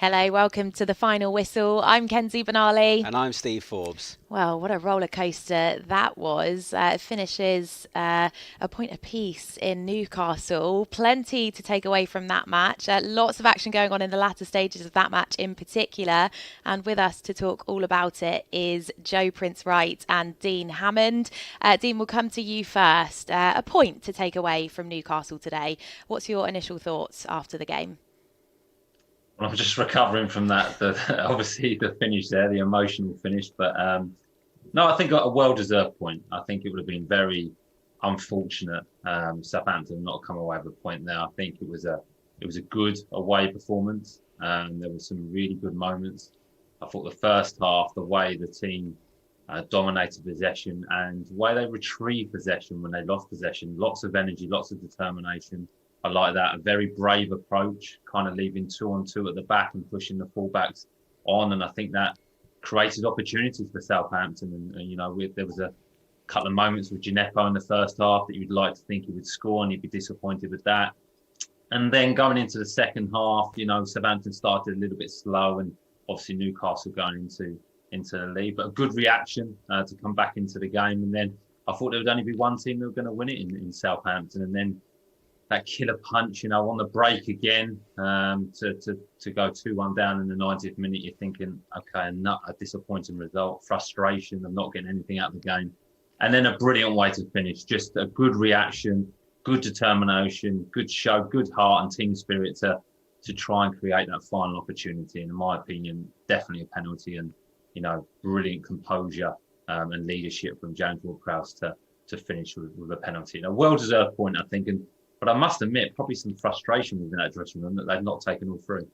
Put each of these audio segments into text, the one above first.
Hello, welcome to the final whistle. I'm Kenzie Benali. And I'm Steve Forbes. Well, what a roller coaster that was. It finishes a point apiece in Newcastle. Plenty to take away from that match. Lots of action going on in the latter stages of that match in particular. And with us to talk all about it is Joe Prince-Wright and Dean Hammond. Dean, we'll come to you first. A point to take away from Newcastle today. What's your initial thoughts after the game? I'm just recovering from that. Obviously, the finish there, the emotional finish. But no, I think a well-deserved point. I think it would have been very unfortunate Southampton not come away with a point there. I think it was a good away performance. There were some really good moments. I thought the first half, the way the team dominated possession and the way they retrieved possession when they lost possession, lots of energy, lots of determination. I like that. A very brave approach, kind of leaving 2-on-2 at the back and pushing the fullbacks on. And I think that created opportunities for Southampton. And there was a couple of moments with Djenepo in the first half that you'd like to think he would score, and you'd be disappointed with that. And then going into the second half, Southampton started a little bit slow, and obviously Newcastle going into the lead. But a good reaction to come back into the game. And then I thought there would only be one team that were going to win it in Southampton. And then that killer punch, on the break again, to go 2-1 down in the 90th minute, you're thinking, okay, a disappointing result, frustration of not getting anything out of the game. And then a brilliant way to finish, just a good reaction, good determination, good show, good heart and team spirit to try and create that final opportunity. And in my opinion, definitely a penalty and, brilliant composure and leadership from James Ward-Prowse to finish with a penalty. A well-deserved point, I think. But I must admit, probably some frustration within that dressing room that they've not taken all through.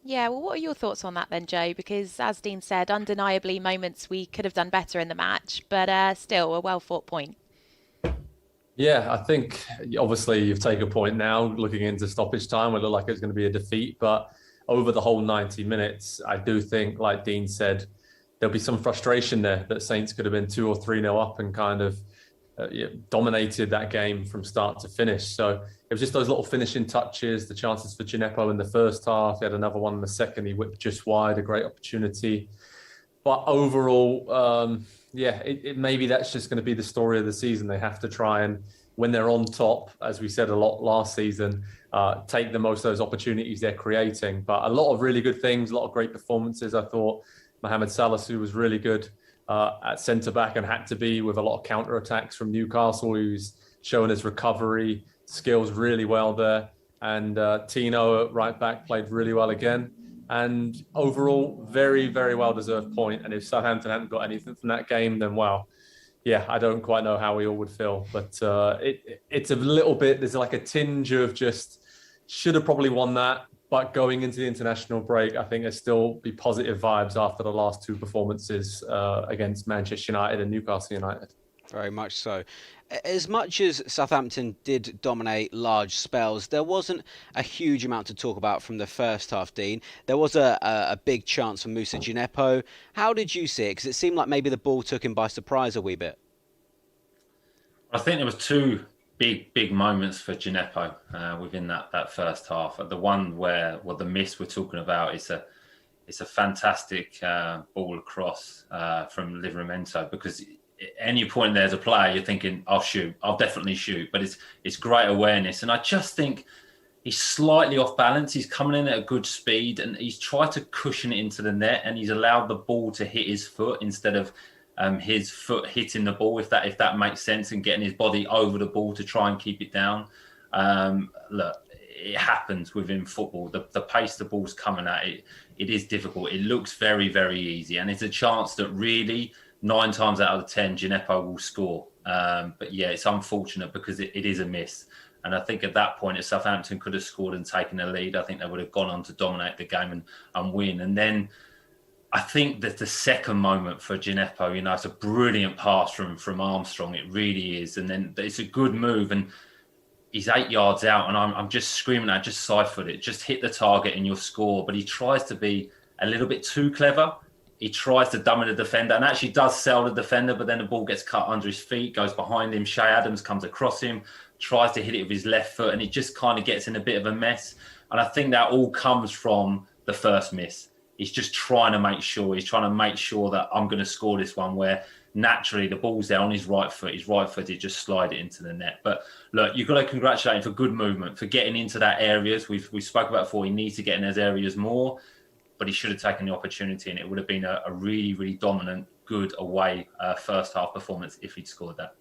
Yeah, well, what are your thoughts on that then, Joe? Because as Dean said, undeniably moments we could have done better in the match, but still a well-fought point. Yeah, I think obviously you've taken a point now looking into stoppage time. It looked like it was going to be a defeat, but over the whole 90 minutes, I do think, like Dean said, there'll be some frustration there that Saints could have been 2 or 3-0 up and kind of dominated that game from start to finish. So it was just those little finishing touches, the chances for Djenepo in the first half. He had another one in the second. He whipped just wide, a great opportunity. But overall, maybe that's just going to be the story of the season. They have to try and, when they're on top, as we said a lot last season, take the most of those opportunities they're creating. But a lot of really good things, a lot of great performances. I thought Mohamed Salisu was really good at centre-back and had to be, with a lot of counter-attacks from Newcastle, who's shown his recovery skills really well there. And Tino at right-back played really well again. And overall, very, very well-deserved point. And if Southampton hadn't got anything from that game, then wow, yeah, I don't quite know how we all would feel. But it's a little bit, there's like a tinge of just, should have probably won that. But going into the international break, I think there'll still be positive vibes after the last two performances against Manchester United and Newcastle United. Very much so. As much as Southampton did dominate large spells, there wasn't a huge amount to talk about from the first half, Dean. There was a big chance for Moussa Djenepo. How did you see it? Because it seemed like maybe the ball took him by surprise a wee bit. I think there was two big moments for Djenepo within that first half. The one where, the miss we're talking about is a fantastic ball across from Livramento, because at any point there's a player, you're thinking, I'll definitely shoot. But it's great awareness. And I just think he's slightly off balance. He's coming in at a good speed and he's tried to cushion it into the net, and he's allowed the ball to hit his foot instead of his foot hitting the ball, if that makes sense, and getting his body over the ball to try and keep it down. Look, it happens within football. The pace the ball's coming at, it is difficult. It looks very, very easy, and it's a chance that really 9 times out of 10 Djenepo will score. But yeah, it's unfortunate because it is a miss. And I think at that point, if Southampton could have scored and taken a lead, I think they would have gone on to dominate the game and win. And then I think that the second moment for Djenepo, it's a brilliant pass from Armstrong. It really is. And then it's a good move. And he's 8 yards out. And I'm just screaming out, just side-foot it. Just hit the target and you'll score. But he tries to be a little bit too clever. He tries to dummy the defender and actually does sell the defender. But then the ball gets cut under his feet, goes behind him. Shea Adams comes across him, tries to hit it with his left foot. And it just kind of gets in a bit of a mess. And I think that all comes from the first miss. He's just trying to make sure that I'm going to score this one, where naturally the ball's there on his right foot. His right foot, he just slide it into the net. But look, you've got to congratulate him for good movement, for getting into that areas. We spoke about before, he needs to get in those areas more, but he should have taken the opportunity, and it would have been a really, really dominant, good away first half performance if he'd scored that.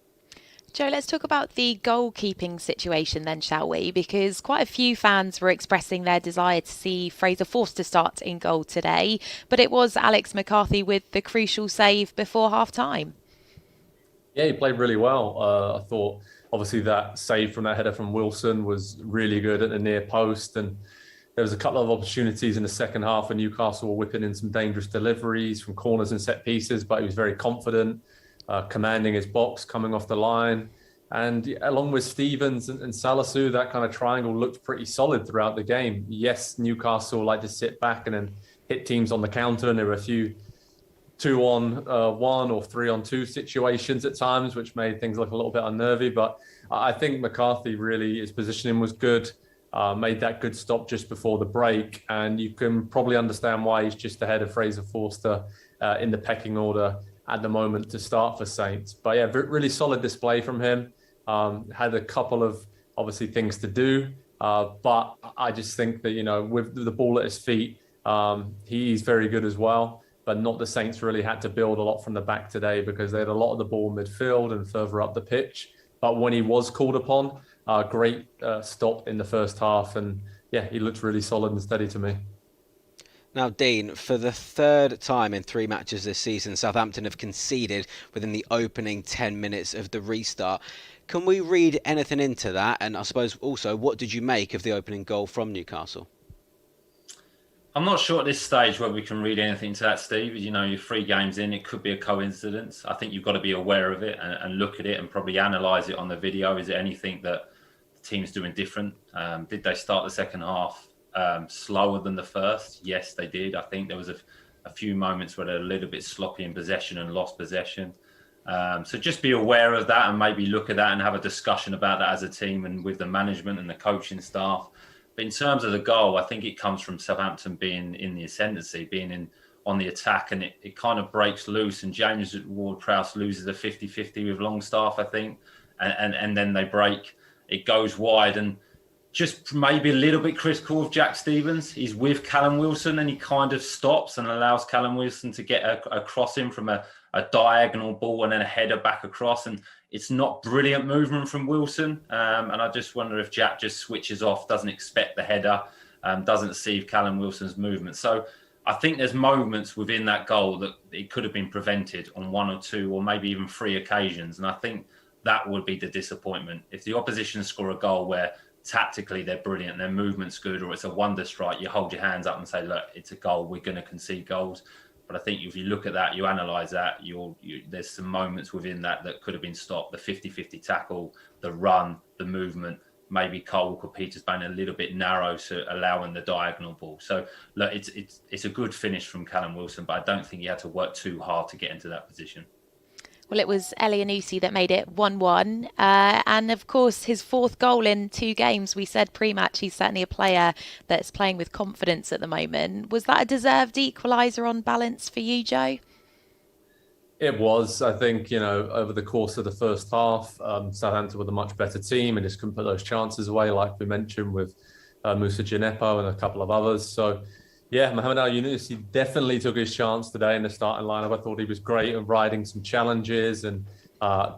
Joe, let's talk about the goalkeeping situation then, shall we? Because quite a few fans were expressing their desire to see Fraser Forster start in goal today, but it was Alex McCarthy with the crucial save before half-time. Yeah, he played really well. I thought, obviously, that save from that header from Wilson was really good at the near post, and there was a couple of opportunities in the second half where Newcastle were whipping in some dangerous deliveries from corners and set pieces, but he was very confident. Commanding his box, coming off the line. And along with Stevens and Salisu, that kind of triangle looked pretty solid throughout the game. Yes, Newcastle like to sit back and then hit teams on the counter, and there were a few 2-on-1 or 3-on-2 situations at times, which made things look a little bit unnervy. But I think McCarthy really, his positioning was good, made that good stop just before the break. And you can probably understand why he's just ahead of Fraser Forster in the pecking order at the moment to start for Saints. But yeah, really solid display from him. Had a couple of obviously things to do, but I just think that, you know, with the ball at his feet, he's very good as well. But not the Saints really had to build a lot from the back today, because they had a lot of the ball midfield and further up the pitch. But when he was called upon, great stop in the first half, and yeah, he looked really solid and steady to me. Now, Dean, for the third time in 3 matches this season, Southampton have conceded within the opening 10 minutes of the restart. Can we read anything into that? And I suppose also, what did you make of the opening goal from Newcastle? I'm not sure at this stage whether we can read anything into that, Steve. You know, you're 3 games in, it could be a coincidence. I think you've got to be aware of it and look at it and probably analyse it on the video. Is there anything that the team's doing different? Did they start the second half slower than the first? Yes, they did. I think there was a few moments where they're a little bit sloppy in possession and lost possession. So just be aware of that and maybe look at that and have a discussion about that as a team and with the management and the coaching staff. But in terms of the goal, I think it comes from Southampton being in the ascendancy, being on the attack, and it kind of breaks loose, and James Ward-Prowse loses a 50-50 with Longstaff, I think, and then they break. It goes wide, and just maybe a little bit critical of Jack Stevens. He's with Callum Wilson, and he kind of stops and allows Callum Wilson to get a cross in from a diagonal ball and then a header back across. And it's not brilliant movement from Wilson. And I just wonder if Jack just switches off, doesn't expect the header, doesn't see Callum Wilson's movement. So I think there's moments within that goal that it could have been prevented on 1 or 2 or maybe even 3 occasions. And I think that would be the disappointment. If the opposition score a goal where tactically they're brilliant, their movement's good, or it's a wonder strike, you hold your hands up and say, look, it's a goal, we're going to concede goals. But I think if you look at that, you analyse that, there's some moments within that could have been stopped. The 50-50 tackle, the run, the movement, maybe Carl Walker-Peters being a little bit narrow, so allowing the diagonal ball. So look, it's a good finish from Callum Wilson, but I don't think he had to work too hard to get into that position. Well, it was Elyounoussi that made it 1-1. And of course, his 4th goal in 2 games. We said pre-match he's certainly a player that's playing with confidence at the moment. Was that a deserved equaliser on balance for you, Joe? It was. I think, you know, over the course of the first half, Southampton were the much better team and just couldn't put those chances away, like we mentioned, with Moussa Djenepo and a couple of others. So, yeah, Mohamed Elyounoussi definitely took his chance today in the starting lineup. I thought he was great at riding some challenges and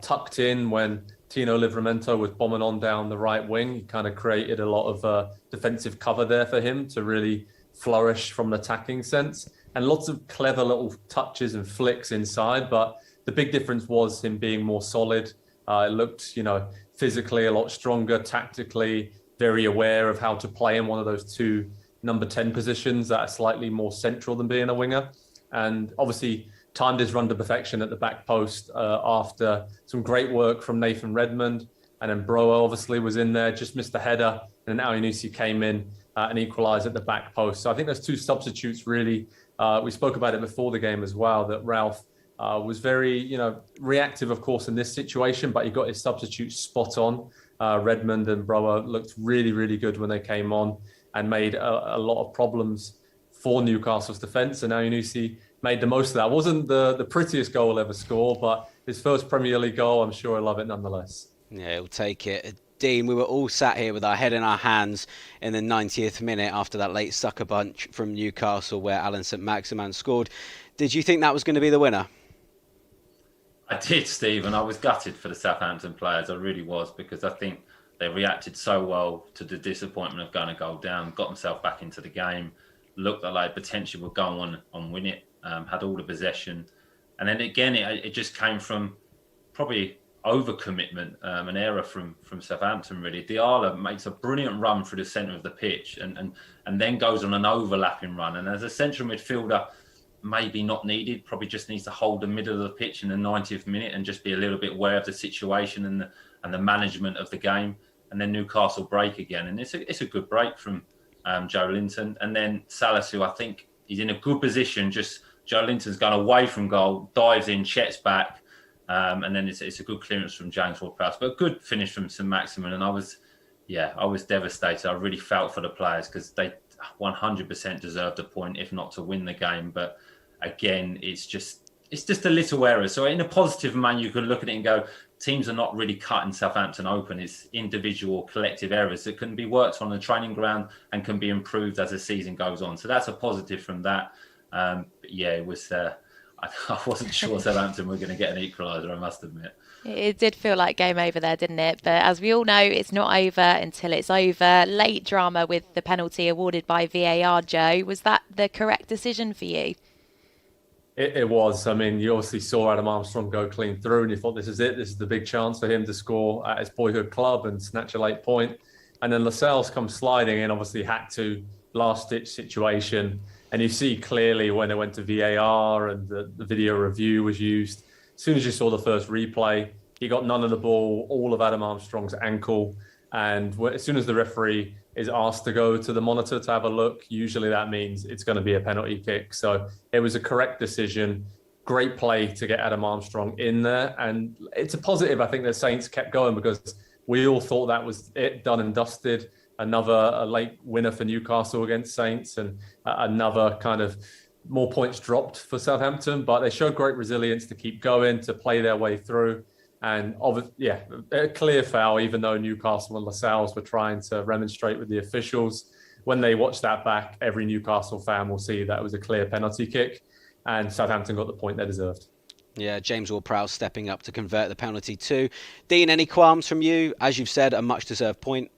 tucked in when Tino Livramento was bombing on down the right wing. He kind of created a lot of defensive cover there for him to really flourish from an attacking sense. And lots of clever little touches and flicks inside. But the big difference was him being more solid. It looked, you know, physically a lot stronger, tactically very aware of how to play in one of those 2 number 10 positions that are slightly more central than being a winger. And obviously timed his run to perfection at the back post after some great work from Nathan Redmond. And then Broa obviously was in there, just missed the header. And then Elyounoussi came in and equalised at the back post. So I think those 2 substitutes really, we spoke about it before the game as well, that Ralph was very, you know, reactive, of course, in this situation, but he got his substitutes spot on. Redmond and Broa looked really, really good when they came on and made a lot of problems for Newcastle's defence, and Elyounoussi made the most of that. Wasn't the prettiest goal ever scored, but his first Premier League goal, I'm sure he'll love it nonetheless. Yeah, he'll take it. Dean, we were all sat here with our head in our hands in the 90th minute after that late sucker punch from Newcastle where Alan St-Maximin scored. Did you think that was going to be the winner? I did, Steve, and I was gutted for the Southampton players. I really was, because I think they reacted so well to the disappointment of going a goal down, got themselves back into the game, looked like potentially would go on and win it, had all the possession. And then again, it just came from probably overcommitment, an error from Southampton, really. Diallo makes a brilliant run through the centre of the pitch and then goes on an overlapping run. And as a central midfielder, maybe not needed, probably just needs to hold the middle of the pitch in the 90th minute and just be a little bit aware of the situation and the management of the game. And then Newcastle break again. And it's a good break from Joe Linton. And then Salas, who I think he's in a good position, just Joe Linton's gone away from goal, dives in, checks back, and then it's a good clearance from James Ward-Prowse. But a good finish from St-Maximin. And I was devastated. I really felt for the players because they 100% deserved a point, if not to win the game. But again, it's just a little error. So in a positive manner, you could look at it and go, teams are not really cutting Southampton open. It's individual, collective errors that can be worked on the training ground and can be improved as the season goes on. So that's a positive from that. But yeah, it was. I wasn't sure Southampton were going to get an equaliser, I must admit. It did feel like game over there, didn't it? But as we all know, it's not over until it's over. Late drama with the penalty awarded by VAR, Joe. Was that the correct decision for you? It was. I mean, you obviously saw Adam Armstrong go clean through and you thought, this is it. This is the big chance for him to score at his boyhood club and snatch a late point. And then Lascelles comes sliding in, obviously had to, last-ditch situation. And you see clearly when it went to VAR and the video review was used, as soon as you saw the first replay, he got none of the ball, all of Adam Armstrong's ankle. And as soon as the referee is asked to go to the monitor to have a look, usually that means it's going to be a penalty kick. So it was a correct decision. Great play to get Adam Armstrong in there. And it's a positive, I think, that Saints kept going because we all thought that was it, done and dusted. A late winner for Newcastle against Saints and another kind of more points dropped for Southampton. But they showed great resilience to keep going, to play their way through. And a clear foul, even though Newcastle and Lascelles were trying to remonstrate with the officials. When they watch that back, every Newcastle fan will see that it was a clear penalty kick and Southampton got the point they deserved. Yeah, James Ward-Prowse stepping up to convert the penalty too. Dean, any qualms from you? As you've said, a much-deserved point.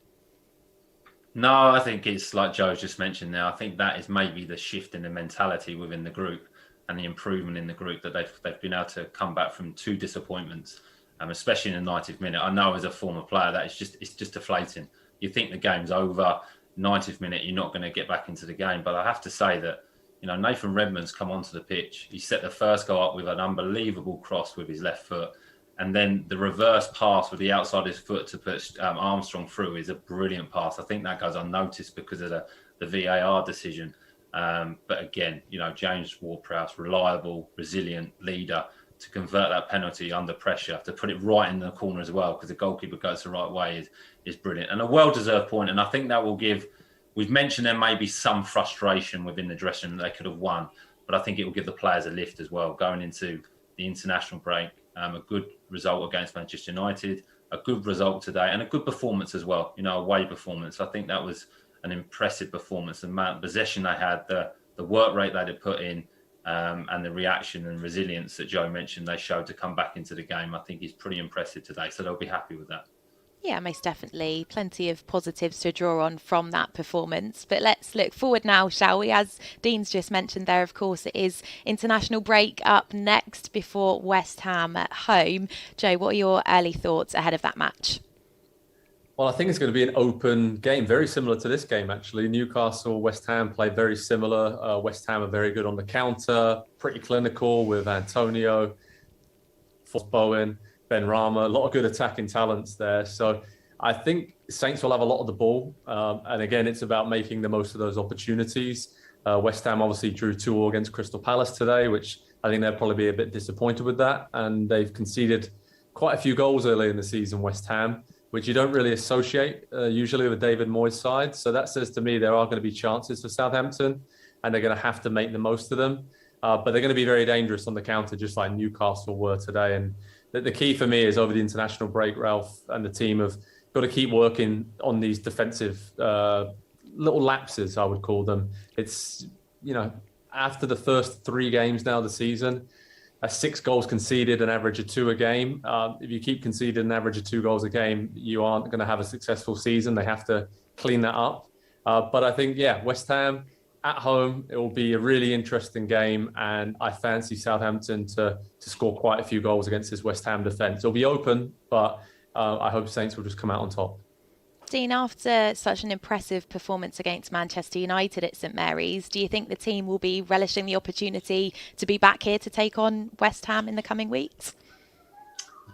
No, I think it's like Joe's just mentioned now. I think that is maybe the shift in the mentality within the group and the improvement in the group that they've been able to come back from two disappointments, especially in the 90th minute. I know as a former player that it's just deflating. You think the game's over, 90th minute, you're not going to get back into the game. But I have to say that, Nathan Redmond's come onto the pitch. He set the first goal up with an unbelievable cross with his left foot. And then the reverse pass with the outside of his foot to put Armstrong through is a brilliant pass. I think that goes unnoticed because of the VAR decision. But again, James Ward-Prowse, reliable, resilient leader to convert that penalty under pressure, to put it right in the corner as well, because the goalkeeper goes the right way is brilliant. And a well-deserved point. And I think that will we've mentioned there may be some frustration within the dressing room that they could have won, but I think it will give the players a lift as well, going into the international break. A good result against Manchester United, a good result today, and a good performance as well, away performance. I think that was an impressive performance. The amount of possession they had, the work rate they had put in, and the reaction and resilience that Joe mentioned they showed to come back into the game, I think is pretty impressive today. So they'll be happy with that. Yeah, most definitely. Plenty of positives to draw on from that performance. But let's look forward now, shall we? As Dean's just mentioned there, of course, it is international break up next before West Ham at home. Joe, what are your early thoughts ahead of that match? Well, I think it's going to be an open game, very similar to this game, actually. Newcastle, West Ham play very similar. West Ham are very good on the counter, pretty clinical with Antonio, Bowen, Ben Rama, a lot of good attacking talents there. So I think Saints will have a lot of the ball. And again, it's about making the most of those opportunities. West Ham obviously drew 2-2 against Crystal Palace today, which I think they'll probably be a bit disappointed with that. And they've conceded quite a few goals early in the season, West Ham, which you don't really associate usually with David Moyes' side. So that says to me there are going to be chances for Southampton. and they're going to have to make the most of them. But they're going to be very dangerous on the counter, just like Newcastle were today. And the key for me is over the international break, Ralph and the team have got to keep working on these defensive little lapses, I would call them. It's, after the first 3 games now of the season, 6 goals conceded, an average of 2 a game. If you keep conceding an average of 2 goals a game, you aren't going to have a successful season. They have to clean that up. But I think, West Ham at home, it will be a really interesting game. And I fancy Southampton to score quite a few goals against this West Ham defence. It'll be open, but I hope Saints will just come out on top. Dean, after such an impressive performance against Manchester United at St Mary's, do you think the team will be relishing the opportunity to be back here to take on West Ham in the coming weeks?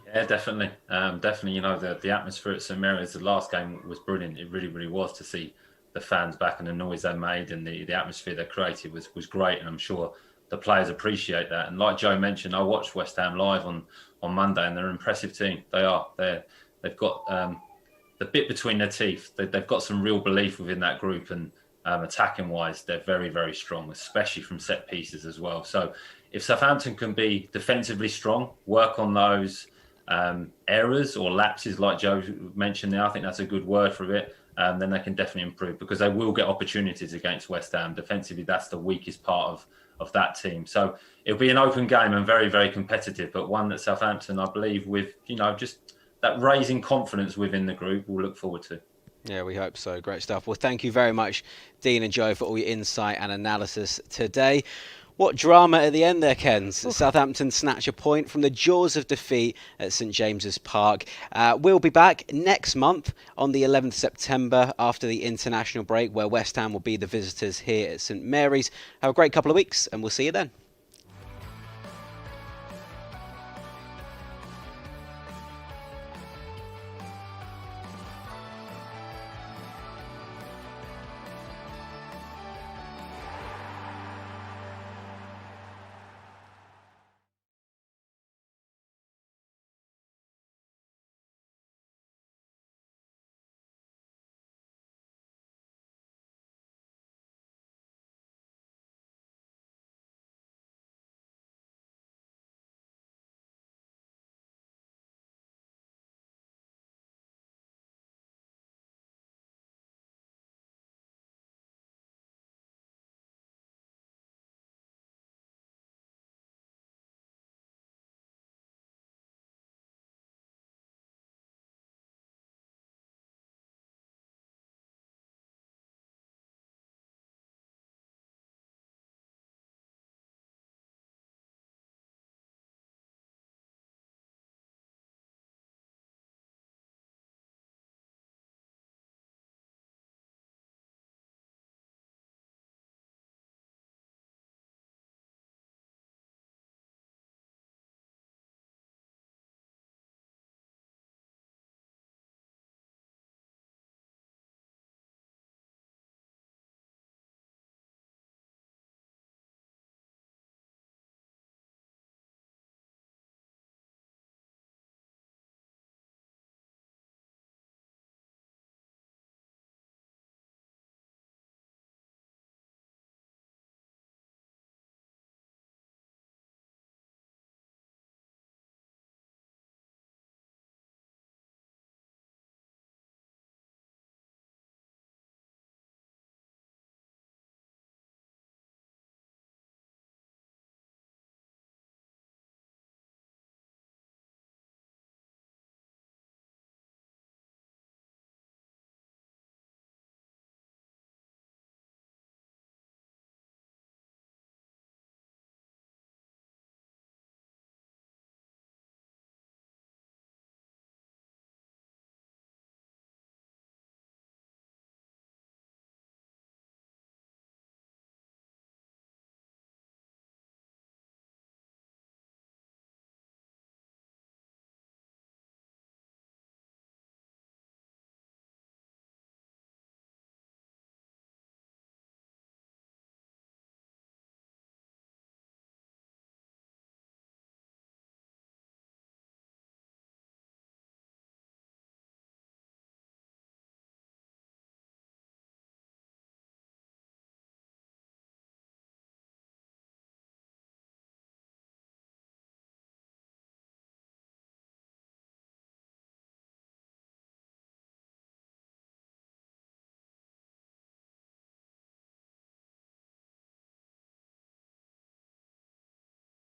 Yeah, definitely. Definitely, the atmosphere at St Mary's, the last game was brilliant. It really, really was, to see the fans back and the noise they made and the atmosphere they created was great. And I'm sure the players appreciate that. And like Joe mentioned, I watched West Ham live on Monday, and they're an impressive team. They are. They've got the bit between their teeth. They've got some real belief within that group, and attacking wise, they're very, very strong, especially from set pieces as well. So if Southampton can be defensively strong, work on those errors or lapses like Joe mentioned there, I think that's a good word for it, then they can definitely improve, because they will get opportunities against West Ham. Defensively, that's the weakest part of that team. So it'll be an open game and very, very competitive, but one that Southampton, I believe, with just that raising confidence within the group, we'll look forward to. Yeah, we hope so. Great stuff. Well, thank you very much, Dean and Joe, for all your insight and analysis today. What drama at the end there, Ken. Southampton snatch a point from the jaws of defeat at St James's Park. We'll be back next month on the 11th September after the international break, where West Ham will be the visitors here at St Mary's. Have a great couple of weeks, and we'll see you then.